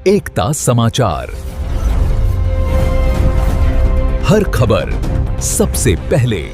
एकता समाचार, हर खबर सबसे पहले।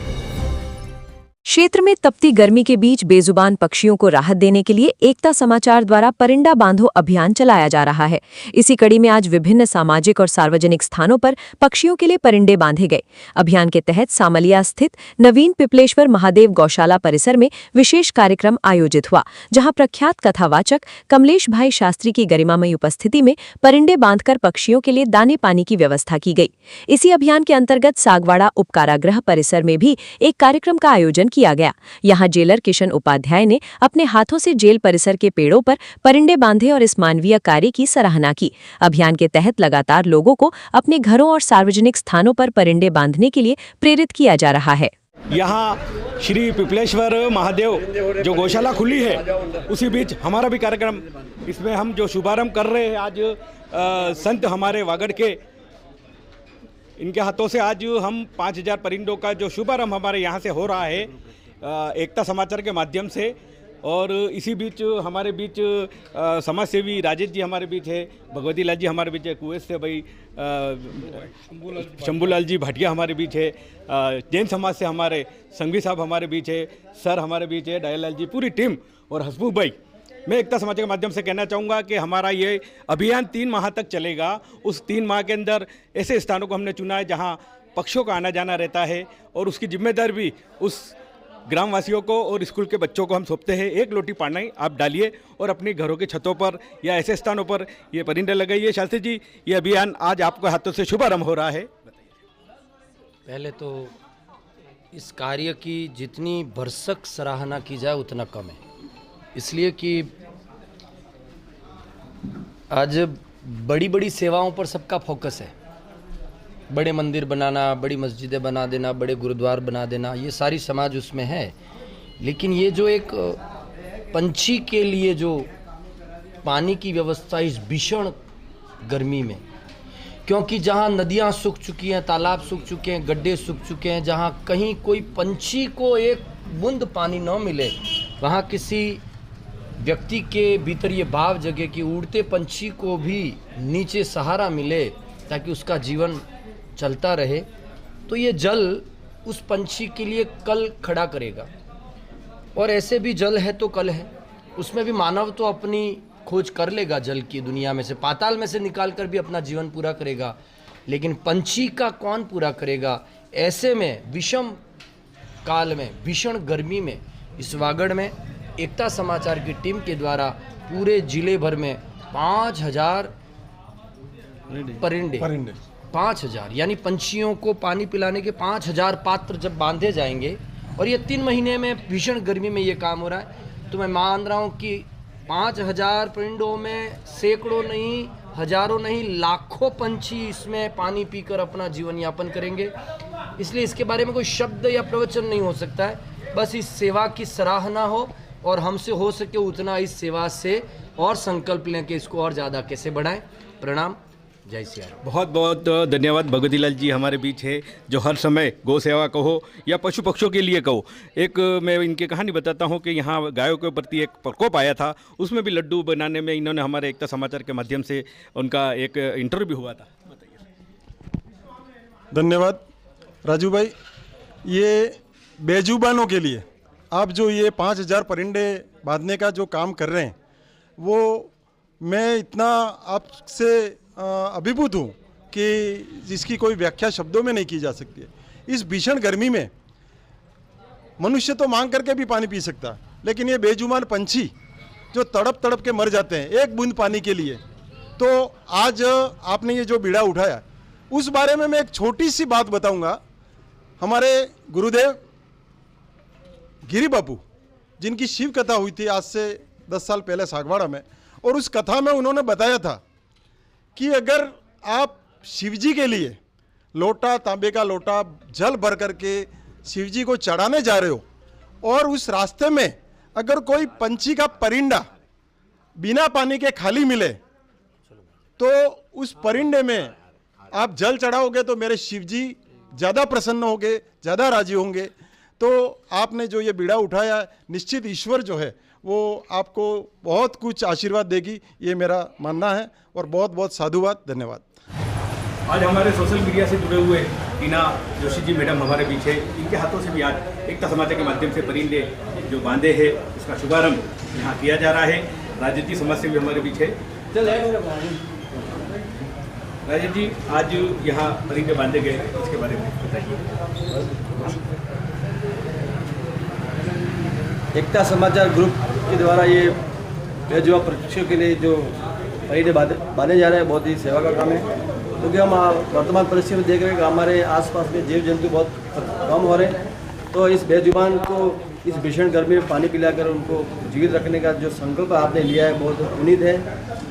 क्षेत्र में तपती गर्मी के बीच बेजुबान पक्षियों को राहत देने के लिए एकता समाचार द्वारा परिंदा बांधो अभियान चलाया जा रहा है। इसी कड़ी में आज विभिन्न सामाजिक और सार्वजनिक स्थानों पर पक्षियों के लिए परिंदे बांधे गए। अभियान के तहत सामलिया स्थित नवीन पिपलेश्वर महादेव गौशाला परिसर में विशेष कार्यक्रम आयोजित हुआ, जहां प्रख्यात कथावाचक कमलेश भाई शास्त्री की गरिमामयी उपस्थिति में परिंदे बांधकर पक्षियों के लिए दाने पानी की व्यवस्था की गई। इसी अभियान के अंतर्गत सागवाड़ा उपकारागृह परिसर में भी एक कार्यक्रम का आयोजन किया गया। यहां जेलर किशन उपाध्याय ने अपने हाथों से जेल परिसर के पेड़ों पर परिंदे बांधे और इस मानवीय कार्य की सराहना की। अभियान के तहत लगातार लोगों को अपने घरों और सार्वजनिक स्थानों पर परिंदे बांधने के लिए प्रेरित किया जा रहा है। यहाँ श्री पिपलेश्वर महादेव जो गौशाला खुली है, उसी बीच हमारा भी कार्यक्रम, इसमें हम जो शुभारंभ कर रहे हैं आज संत हमारे वागड़ के, इनके हाथों से आज हम 5000 परिंदों का जो शुभारंभ हमारे यहाँ से हो रहा है एकता समाचार के माध्यम से। और इसी बीच हमारे बीच समाजसेवी राजेश जी हमारे बीच है, भगवती लाल जी हमारे बीच है, कुवैत से भाई शंभूलाल जी भाटिया हमारे बीच है, जैन समाज से हमारे संघवी साहब हमारे बीच है, सर हमारे बीच है, दयालाल जी, पूरी टीम और हसमुख भाई। मैं एकता समाचार के माध्यम से कहना चाहूँगा कि हमारा ये अभियान 3 माह तक चलेगा। उस 3 माह के अंदर ऐसे स्थानों को हमने चुना है जहाँ पक्षियों का आना जाना रहता है, और उसकी जिम्मेदारी भी उस ग्रामवासियों को और स्कूल के बच्चों को हम सौंपते हैं। 1 लोटी पानी आप डालिए और अपने घरों के छतों पर या ऐसे स्थानों पर ये परिंदे लगाइए। शास्त्री जी, ये अभियान आज आपके हाथों से शुभारंभ हो रहा है। पहले तो इस कार्य की जितनी भरसक सराहना की जाए उतना कम है, इसलिए कि आज बड़ी बड़ी सेवाओं पर सबका फोकस है। बड़े मंदिर बनाना, बड़ी मस्जिदें बना देना, बड़े गुरुद्वार बना देना, ये सारी समाज उसमें है। लेकिन ये जो एक पंछी के लिए जो पानी की व्यवस्था इस भीषण गर्मी में, क्योंकि जहाँ नदियाँ सूख चुकी हैं, तालाब सूख चुके हैं, गड्ढे सूख चुके हैं, जहाँ कहीं कोई पंछी को एक बूंद पानी न मिले, वहाँ किसी व्यक्ति के भीतर ये भाव जगे कि उड़ते पंछी को भी नीचे सहारा मिले ताकि उसका जीवन चलता रहे, तो ये जल उस पंछी के लिए कल खड़ा करेगा। और ऐसे भी जल है तो कल है, उसमें भी मानव तो अपनी खोज कर लेगा, जल की दुनिया में से, पाताल में से निकाल कर भी अपना जीवन पूरा करेगा, लेकिन पंछी का कौन पूरा करेगा। ऐसे में विषम काल में, भीषण गर्मी में, इस वागड़ में एकता समाचार की टीम के द्वारा पूरे जिले भर में 5000 परिंदे 5000 यानी पंछियों को पानी पिलाने के 5000 पात्र जब बांधे जाएंगे, और ये 3 महीने में भीषण गर्मी में ये काम हो रहा है, तो मैं मान रहा हूँ कि 5000 परिंदों में सैकड़ों नहीं, हजारों नहीं, लाखों पंछी इसमें पानी पीकर अपना जीवन यापन करेंगे। इसलिए इसके बारे में कोई शब्द या प्रवचन नहीं हो सकता है। बस इस सेवा की सराहना हो और हमसे हो सके उतना इस सेवा से और संकल्प लें कि इसको और ज़्यादा कैसे बढ़ाएं। प्रणाम, जय सिया राम। बहुत बहुत धन्यवाद। भगवती लाल जी हमारे बीच है, जो हर समय गौ सेवा कहो या पशु पक्षियों के लिए कहो। एक मैं इनकी कहानी बताता हूँ कि यहाँ गायों के प्रति एक प्रकोप आया था, उसमें भी लड्डू बनाने में इन्होंने हमारे एकता समाचार के माध्यम से उनका एक इंटरव्यू हुआ था। धन्यवाद राजू भाई। ये बेजुबानों के लिए आप जो ये 5000 परिंदे बांधने का जो काम कर रहे हैं, वो मैं इतना आपसे अभिभूत हूँ कि जिसकी कोई व्याख्या शब्दों में नहीं की जा सकती है। इस भीषण गर्मी में मनुष्य तो मांग करके भी पानी पी सकता है, लेकिन ये बेजुबान पंछी जो तड़प तड़प के मर जाते हैं एक बूंद पानी के लिए, तो आज आपने ये जो बीड़ा उठाया, उस बारे में मैं एक छोटी सी बात बताऊंगा। हमारे गुरुदेव गिरी बापू, जिनकी शिव कथा हुई थी आज से 10 साल पहले सागवाड़ा में, और उस कथा में उन्होंने बताया था कि अगर आप शिवजी के लिए लोटा, तांबे का लोटा जल भर करके शिवजी को चढ़ाने जा रहे हो, और उस रास्ते में अगर कोई पंछी का परिंदा बिना पानी के खाली मिले, तो उस परिंदे में आप जल चढ़ाओगे तो मेरे शिवजी ज़्यादा प्रसन्न होंगे, ज़्यादा राजी होंगे। तो आपने जो ये बीड़ा उठाया, निश्चित ईश्वर जो है वो आपको बहुत कुछ आशीर्वाद देगी, ये मेरा मानना है। और बहुत बहुत साधुवाद, धन्यवाद। आज हमारे सोशल मीडिया से जुड़े हुए टीना जोशी जी मैडम हमारे बीच है। इनके हाथों से भी आज एकता समाचार के माध्यम से परिंदे जो बांधे हैं उसका शुभारंभ यहाँ किया जा रहा है। राजेश जी समाज से भी हमारे बीच है। राजेश जी, आज यहाँ परिंदे बांधे गए, इसके बारे में बताइए। एकता समाचार ग्रुप के द्वारा ये बेजुबान पक्षियों के लिए जो परिंदे बांधे जा रहे हैं, बहुत ही सेवा का काम है। क्योंकि हम वर्तमान परिस्थिति में देख रहे हैं कि हमारे आसपास में जीव जंतु बहुत कम हो रहे हैं, तो इस बेजुबान को इस भीषण गर्मी में पानी पिलाकर उनको जीवित रखने का जो संकल्प आपने लिया है बहुत पुनीत है।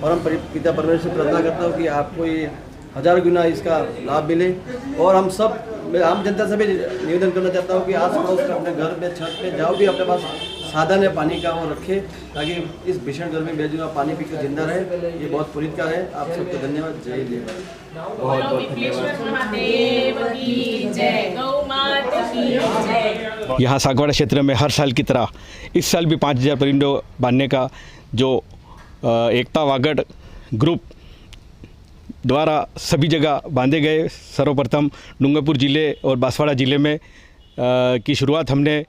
और हम पिता परमेश्वर से प्रार्थना करता हूँ कि आपको ये 1000 गुना इसका लाभ मिले। और हम सब, मैं आम जनता से भी निवेदन करना चाहता हूँ कि आस पड़ोस में अपने घर में, छत में जाओ भी अपने पास साधन है पानी का, वो रखे ताकि इस भीषण गर्मी में बेजुबान पानी पीकर जिंदा रहे। ये बहुत पुनीत का है। आप सबको धन्यवाद। जय जय। बहुत बहुत यहाँ सागवाड़ा क्षेत्र में हर साल की तरह इस साल भी 5000 परिंदों बांधने का जो एकता वागड़ ग्रुप द्वारा सभी जगह बांधे गए। सर्वप्रथम डूंगरपुर ज़िले और बांसवाड़ा ज़िले में की शुरुआत हमने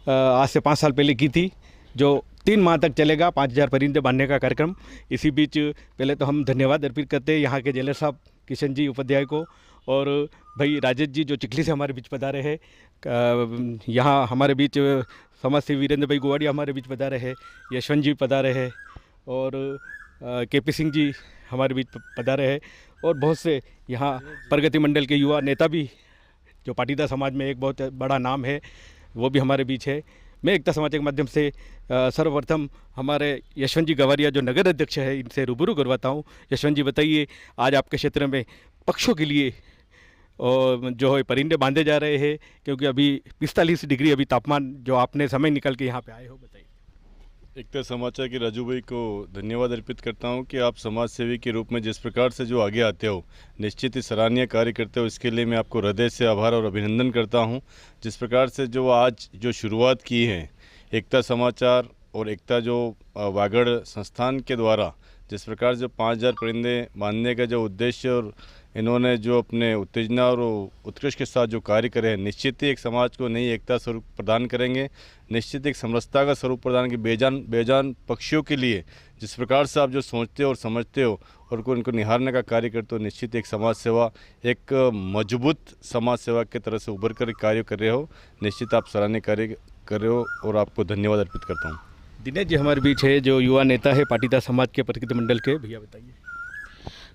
आज से 5 साल पहले की थी, जो 3 माह तक चलेगा 5000 परिंदे बांधने का कार्यक्रम। इसी बीच पहले तो हम धन्यवाद अर्पित करते हैं यहाँ के जेलर साहब किशन जी उपाध्याय को, और भाई राजेश जी जो चिखली से हमारे बीच पधारे हैं। यहाँ हमारे बीच समाज सेवी वीरेंद्र भाई गुवाड़िया हमारे बीच पधारे हैं, यशवंत जी पधारे हैं, और केपी सिंह जी हमारे बीच पधारे हैं, और बहुत से यहाँ प्रगति मंडल के युवा नेता भी, जो पाटीदार समाज में एक बहुत बड़ा नाम है, वो भी हमारे बीच है। मैं एकता समाचार के माध्यम से सर्वप्रथम हमारे यशवंत जी गवारिया जो नगर अध्यक्ष है, इनसे रूबरू करवाता हूँ। यशवंत जी, बताइए आज आपके क्षेत्र में पक्षियों के लिए और जो है परिंदे बांधे जा रहे हैं, क्योंकि अभी 45 डिग्री अभी तापमान, जो आपने समय निकल के यहाँ पे आए हो, बताइए। एकता समाचार के राजू भाई को धन्यवाद अर्पित करता हूं कि आप समाज सेवी के रूप में जिस प्रकार से जो आगे आते हो, निश्चित ही सराहनीय कार्य करते हो। इसके लिए मैं आपको हृदय से आभार और अभिनंदन करता हूं। जिस प्रकार से जो आज जो शुरुआत की है एकता समाचार और एकता जो वागड़ संस्थान के द्वारा, जिस प्रकार से 5000 परिंदे बांधने का जो उद्देश्य और इन्होंने जो अपने उत्तेजना और उत्कृष्ट के साथ जो कार्य करे हैं, निश्चित ही एक समाज को नई एकता स्वरूप प्रदान करेंगे। निश्चित एक समरसता का स्वरूप प्रदान कि बेजान पक्षियों के लिए जिस प्रकार से आप जो सोचते हो और समझते हो और उनको निहारने का कार्य करते हो, निश्चित एक समाज सेवा, एक मजबूत समाज सेवा की तरह से उभर कर कार्य कर रहे हो। निश्चित आप सराहनीय कार्य कर रहे हो और आपको धन्यवाद अर्पित करता हूँ। दिनेश जी हमारे बीच है, जो युवा नेता है पाटीदार समाज के प्रगति मंडल के। भैया बताइए।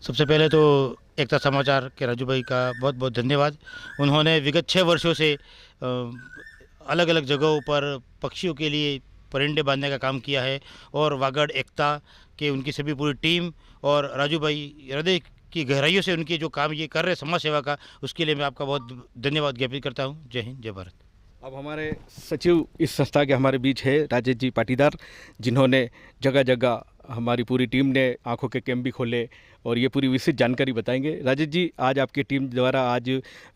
सबसे पहले तो एकता समाचार के राजू भाई का बहुत बहुत धन्यवाद। उन्होंने विगत 6 वर्षों से अलग अलग जगहों पर पक्षियों के लिए परिंदे बांधने का काम किया है, और वागड़ एकता के उनकी सभी पूरी टीम और राजू भाई हृदय की गहराइयों से उनकी जो काम ये कर रहे समाज सेवा का, उसके लिए मैं आपका बहुत धन्यवाद ज्ञापित करता हूँ। जय हिंद, जय भारत। अब हमारे सचिव इस संस्था के हमारे बीच है राजेश जी पाटीदार, जिन्होंने जगह जगह हमारी पूरी टीम ने आंखों के कैंप भी खोले और ये पूरी विस्तृत जानकारी बताएंगे। राजेश जी, आज आपकी टीम द्वारा आज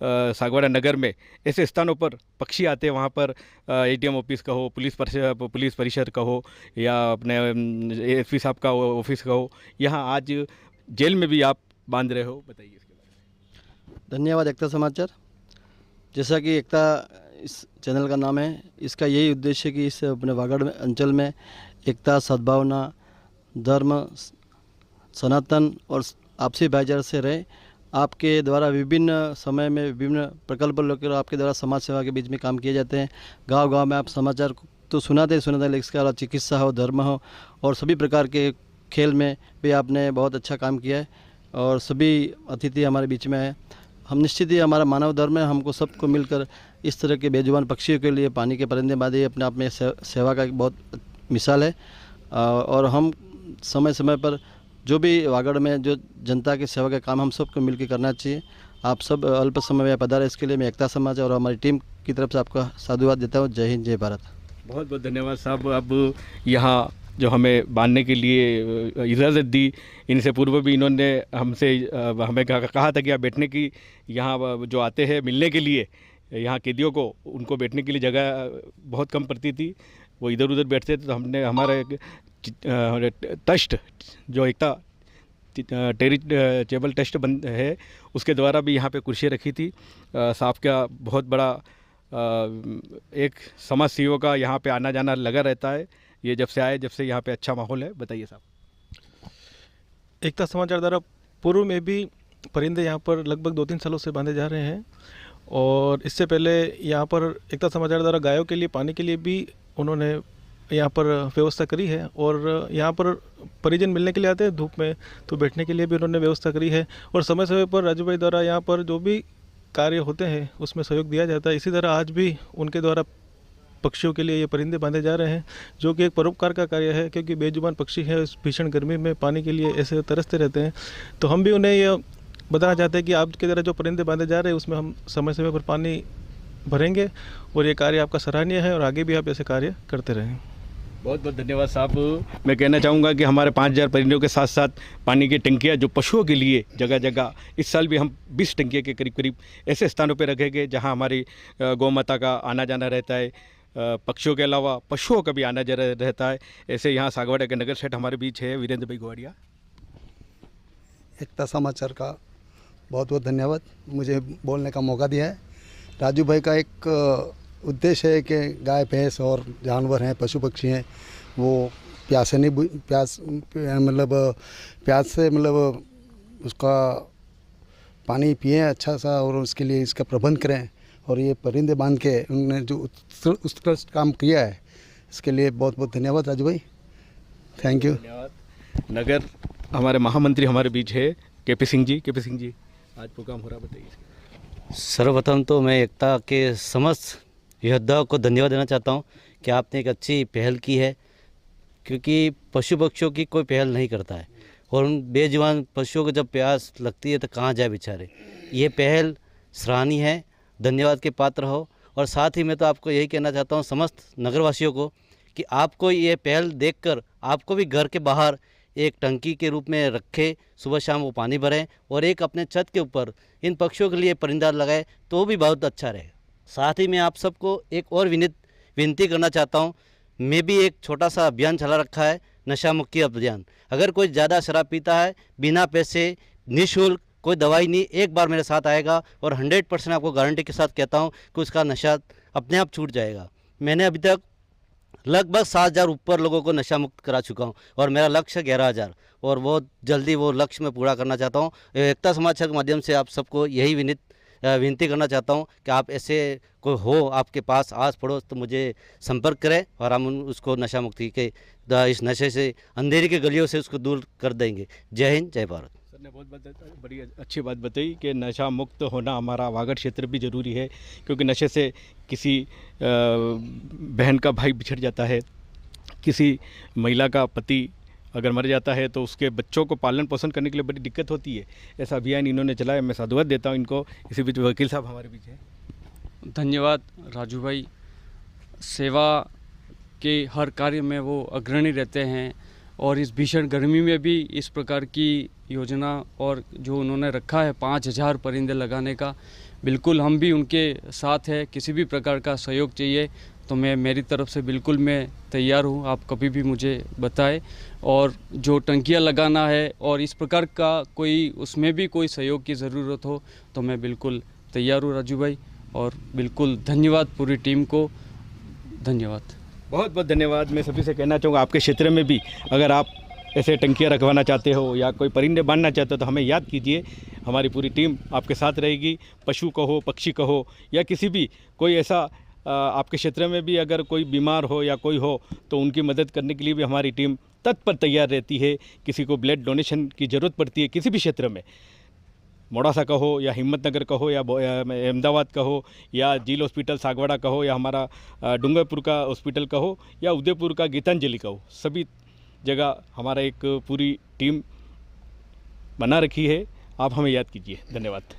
सागवाड़ा नगर में ऐसे स्थानों पर पक्षी आते हैं, वहाँ पर एटीएम ऑफिस का हो, पुलिस परिषद का हो, या अपने एसपी साहब का ऑफिस का हो, यहाँ आज जेल में भी आप बांध रहे हो, बताइए इसके बारे में। धन्यवाद एकता समाचार। जैसा कि एकता इस चैनल का नाम है, इसका यही उद्देश्य है कि इस अपने वागड़ अंचल में एकता, सद्भावना, धर्म, सनातन और आपसी भाईचारे से रहे। आपके द्वारा विभिन्न समय में विभिन्न प्रकल्प लेकर आपके द्वारा समाज सेवा के बीच में काम किए जाते हैं। गांव-गांव में आप समाचार तो सुनाते लेकिन इसके अलावा चिकित्सा हो, धर्म हो और सभी प्रकार के खेल में भी आपने बहुत अच्छा काम किया है, और सभी अतिथि हमारे बीच में है। हम निश्चित ही, हमारा मानव धर्म है, हमको सबको मिलकर इस तरह के बेजुबान पक्षियों के लिए पानी के परिंदे बांधे अपने आप में सेवा का एक बहुत मिसाल है। और हम समय समय पर जो भी वागड़ में जो जनता की सेवा का काम हम सबको मिलकर करना चाहिए। आप सब अल्प समय में पधारे, इसके लिए मैं एकता समाज और हमारी टीम की तरफ से आपका साधुवाद देता हूँ। जय हिंद, जय भारत। बहुत बहुत धन्यवाद साहब। अब यहाँ जो हमें बांधने के लिए इजाज़त दी, इनसे पूर्व भी इन्होंने हमें कहा था कि आप बैठने की, यहाँ जो आते हैं मिलने के लिए यहाँ कैदियों को, उनको बैठने के लिए जगह बहुत कम पड़ती थी। वो इधर उधर बैठते थे, तो हमने हमारा एक ट्रस्ट जो एकता चैरिटेबल ट्रस्ट बंद है, उसके द्वारा भी यहाँ पे कुर्सी रखी थी। साहब का बहुत बड़ा एक समाज सेवा का यहाँ पे आना जाना लगा रहता है। ये जब से यहाँ पे अच्छा माहौल है। बताइए साहब। एकता समाचार द्वारा पूर्व में भी परिंदे यहाँ पर लगभग 2-3 सालों से बांधे जा रहे हैं, और इससे पहले यहाँ पर एकता समाचार द्वारा गायों के लिए पानी के लिए भी उन्होंने यहाँ पर व्यवस्था करी है, और यहाँ पर परिजन मिलने के लिए आते हैं धूप में, तो बैठने के लिए भी उन्होंने व्यवस्था करी है। और समय समय पर राजू भाई द्वारा यहाँ पर जो भी कार्य होते हैं उसमें सहयोग दिया जाता है। इसी तरह आज भी उनके द्वारा पक्षियों के लिए ये परिंदे बांधे जा रहे हैं, जो कि एक परोपकार का कार्य है, क्योंकि बेजुबान पक्षी है, इस भीषण गर्मी में पानी के लिए ऐसे तरसते रहते हैं। तो हम भी उन्हें ये बताना चाहते हैं कि आपके द्वारा जो परिंदे बांधे जा रहे हैं उसमें हम समय समय पर पानी भरेंगे, और ये कार्य आपका सराहनीय है, और आगे भी आप ऐसे कार्य करते रहें। बहुत बहुत धन्यवाद साहब। मैं कहना चाहूँगा कि हमारे 5000 परिंदों के साथ साथ पानी की टंकियाँ जो पशुओं के लिए जगह जगह, इस साल भी हम 20 टंकियों के करीब ऐसे स्थानों पर रखेंगे जहाँ हमारी गौ माता का आना जाना रहता है, पक्षियों के अलावा पशुओं का भी आना जाना रहता है। ऐसे यहाँ सागवाड़ा के नगर सेठ हमारे बीच है वीरेंद्र भाई गोवाड़िया। एकता समाचार का बहुत बहुत धन्यवाद, मुझे बोलने का मौका दिया है। राजू भाई का एक उद्देश्य है कि गाय भैंस और जानवर हैं, पशु पक्षी हैं, वो प्यास से मतलब उसका पानी पिए अच्छा सा, और उसके लिए इसका प्रबंध करें। और ये परिंदे बांध के उन्होंने जो उत्कृष्ट काम किया है, इसके लिए बहुत बहुत धन्यवाद राजू भाई, थैंक यू। धन्यवाद। नगर हमारे महामंत्री हमारे बीच है केपी सिंह जी। केपी सिंह जी, आज प्रोग्राम हो रहा, बताइए। सर्वप्रथम तो मैं एकता के समस्त योद्धाओं को धन्यवाद देना चाहता हूं कि आपने एक अच्छी पहल की है, क्योंकि पशु पक्षियों की कोई पहल नहीं करता है, और उन बेजुबान पशुओं को जब प्यास लगती है तो कहाँ जाए बेचारे। ये पहल सराहनीय है, धन्यवाद के पात्र हो। और साथ ही मैं तो आपको यही कहना चाहता हूँ समस्त नगरवासियों को कि आपको ये पहल देखकर आपको भी घर के बाहर एक टंकी के रूप में रखे, सुबह शाम वो पानी भरें, और एक अपने छत के ऊपर इन पक्षियों के लिए परिंदा लगाए तो भी बहुत अच्छा रहेगा। साथ ही मैं आप सबको एक और विनती करना चाहता हूँ। मैं भी एक छोटा सा अभियान चला रखा है, नशा मुक्ति अभियान। अगर कोई ज़्यादा शराब पीता है, बिना पैसे, निःशुल्क, कोई दवाई नहीं, एक बार मेरे साथ आएगा और 100% आपको गारंटी के साथ कहता हूँ कि उसका नशा अपने आप छूट जाएगा। मैंने अभी तक लगभग 7000 ऊपर लोगों को नशा मुक्त करा चुका हूँ, और मेरा लक्ष्य 11000, और बहुत जल्दी वो लक्ष्य मैं पूरा करना चाहता हूँ। एकता समाचार के माध्यम से आप सबको यही विनती करना चाहता हूँ कि आप ऐसे कोई हो आपके पास आस पड़ोस, तो मुझे संपर्क करें, और हम उसको नशा मुक्ति के इस नशे से, अंधेरी के गलियों से उसको दूर कर देंगे। जय हिंद, जय भारत। सर ने बहुत बड़ी अच्छी बात बताई कि नशा मुक्त होना हमारा वागड़ क्षेत्र भी ज़रूरी है, क्योंकि नशे से किसी बहन का भाई बिछड़ जाता है, किसी महिला का पति अगर मर जाता है तो उसके बच्चों को पालन पोषण करने के लिए बड़ी दिक्कत होती है। ऐसा अभियान इन्होंने चलाया, मैं साधुवाद देता हूँ इनको। इसी बीच वकील साहब हमारे बीच हैं। धन्यवाद राजू भाई। सेवा के हर कार्य में वो अग्रणी रहते हैं, और इस भीषण गर्मी में भी इस प्रकार की योजना और जो उन्होंने रखा है 5000 परिंदे लगाने का, बिल्कुल हम भी उनके साथ हैं। किसी भी प्रकार का सहयोग चाहिए तो मेरी तरफ से बिल्कुल मैं तैयार हूँ, आप कभी भी मुझे बताएं। और जो टंकियाँ लगाना है और इस प्रकार का कोई उसमें भी कोई सहयोग की ज़रूरत हो तो मैं बिल्कुल तैयार हूँ राजू भाई, और बिल्कुल धन्यवाद पूरी टीम को, धन्यवाद। बहुत बहुत धन्यवाद। मैं सभी से कहना चाहूँगा, आपके क्षेत्र में भी अगर आप ऐसे टंकियाँ रखवाना चाहते हो या कोई परिंदे बांधना चाहते हो तो हमें याद कीजिए, हमारी पूरी टीम आपके साथ रहेगी। पशु कहो, पक्षी कहो, या किसी भी कोई ऐसा आपके क्षेत्र में भी अगर कोई बीमार हो या कोई हो तो उनकी मदद करने के लिए भी हमारी टीम तत्पर तैयार रहती है। किसी को ब्लड डोनेशन की ज़रूरत पड़ती है किसी भी क्षेत्र में, मोड़ासा कहो या हिम्मतनगर कहो या अहमदाबाद कहो या झील हॉस्पिटल सागवाड़ा कहो या हमारा डूंगरपुर का हॉस्पिटल कहो या उदयपुर का गीतांजलि कहो, सभी जगह हमारा एक पूरी टीम बना रखी है। आप हमें याद कीजिए। धन्यवाद।